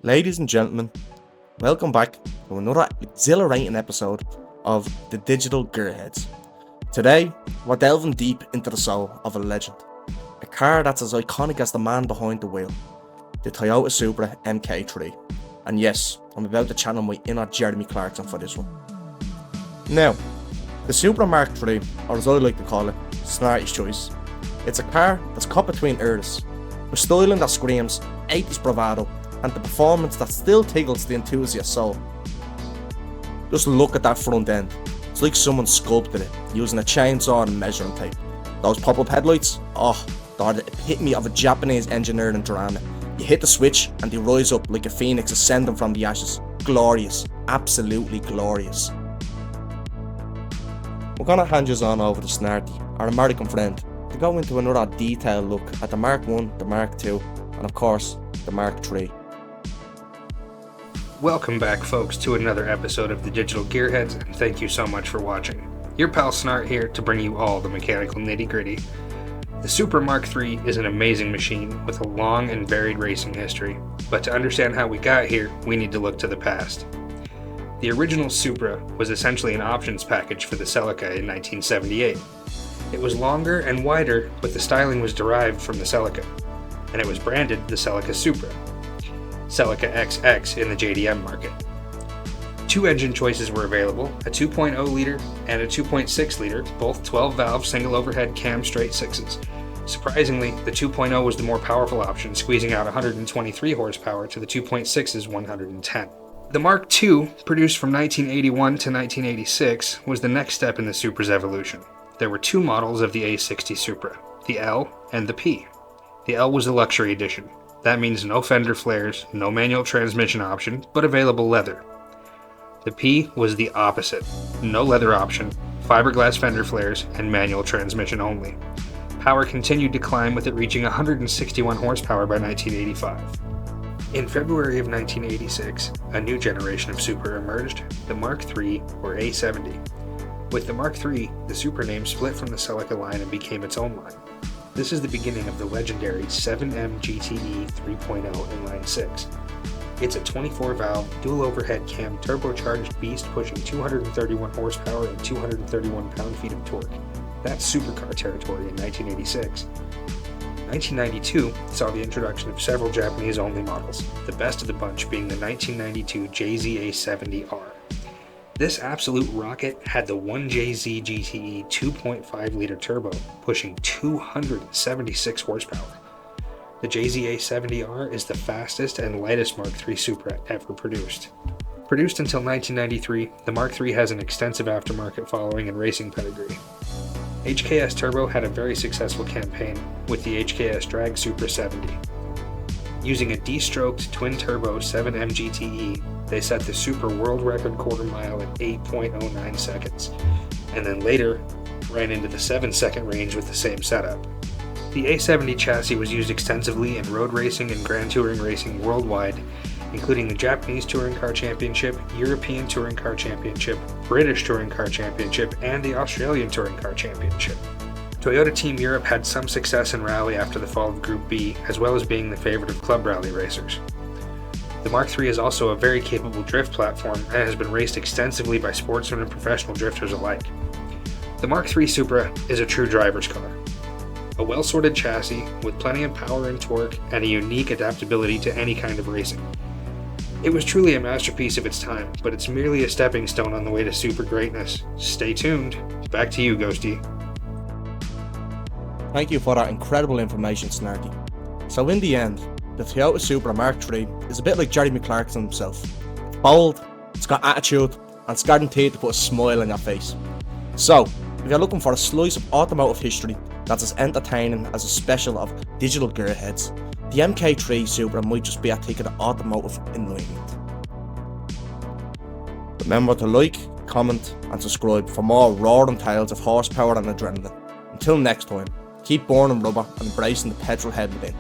Ladies and gentlemen, welcome back to another exhilarating episode of the Digital Gearheads. Today, we're delving deep into the soul of a legend, a car that's as iconic as the man behind the wheel, the Toyota Supra MK3. And yes, I'm about to channel my inner Jeremy Clarkson for this one. Now, the Supra Mark III, or as I like to call it, Snarty's choice. It's a car that's caught between eras, with styling that screams 80s bravado and the performance that still tickles the enthusiast soul. Just look at that front end. It's like someone sculpted it using a chainsaw and measuring tape. Those pop-up headlights, they're the epitome of a Japanese engineering drama. You hit the switch and they rise up like a phoenix ascending from the ashes. Glorious, absolutely glorious. We're gonna hand you on over to Snarty, our American friend, to go into another detailed look at the Mark I, the Mark II, and of course, the Mark III. Welcome back, folks, to another episode of the Digital Gearheads, and thank you so much for watching. Your pal Snart here to bring you all the mechanical nitty-gritty. The Supra Mark III is an amazing machine with a long and varied racing history, but to understand how we got here, we need to look to the past. The original Supra was essentially an options package for the Celica in 1978. It was longer and wider, but the styling was derived from the Celica, and it was branded the Celica Supra. Celica XX in the JDM market. Two engine choices were available, a 2.0 liter and a 2.6 liter, both 12-valve single overhead cam straight sixes. Surprisingly, the 2.0 was the more powerful option, squeezing out 123 horsepower to the 2.6's 110. The Mark II, produced from 1981 to 1986, was the next step in the Supra's evolution. There were two models of the A60 Supra, the L and the P. The L was the luxury edition. That means no fender flares, no manual transmission option, but available leather. The P was the opposite. No leather option, fiberglass fender flares, and manual transmission only. Power continued to climb with it reaching 161 horsepower by 1985. In February of 1986, a new generation of Supra emerged, the Mark III, or A70. With the Mark III, the Supra name split from the Celica line and became its own line. This is the beginning of the legendary 7M GTE 3.0 inline 6. It's a 24-valve, dual overhead cam turbocharged beast pushing 231 horsepower and 231 pound-feet of torque. That's supercar territory in 1986. 1992 saw the introduction of several Japanese-only models, the best of the bunch being the 1992 JZA70R. This absolute rocket had the 1JZ GTE 2.5-liter turbo, pushing 276 horsepower. The JZA70R is the fastest and lightest Mark III Supra ever produced. Produced until 1993, the Mark III has an extensive aftermarket following and racing pedigree. HKS Turbo had a very successful campaign with the HKS Drag Supra 70. Using a D-stroked twin-turbo 7M GTE, they set the Supra world record quarter mile at 8.09 seconds, and then later ran into the 7-second range with the same setup. The A70 chassis was used extensively in road racing and grand touring racing worldwide, including the Japanese Touring Car Championship, European Touring Car Championship, British Touring Car Championship, and the Australian Touring Car Championship. Toyota Team Europe had some success in rally after the fall of Group B, as well as being the favorite of club rally racers. The Mark III is also a very capable drift platform and has been raced extensively by sportsmen and professional drifters alike. The Mark III Supra is a true driver's car. A well-sorted chassis with plenty of power and torque and a unique adaptability to any kind of racing. It was truly a masterpiece of its time, but it's merely a stepping stone on the way to super greatness. Stay tuned. Back to you, Ghosty. Thank you for that incredible information, Snarty. So in the end, the Toyota Supra Mark III is a bit like Jeremy Clarkson himself. It's bold, it's got attitude, and it's guaranteed to put a smile on your face. So, if you're looking for a slice of automotive history that's as entertaining as a special of Digital Gearheads, the MK3 Supra might just be a ticket of automotive enlightenment. Remember to like, comment, and subscribe for more roaring tales of horsepower and adrenaline. Until next time, keep burning rubber and embracing the petrol head within.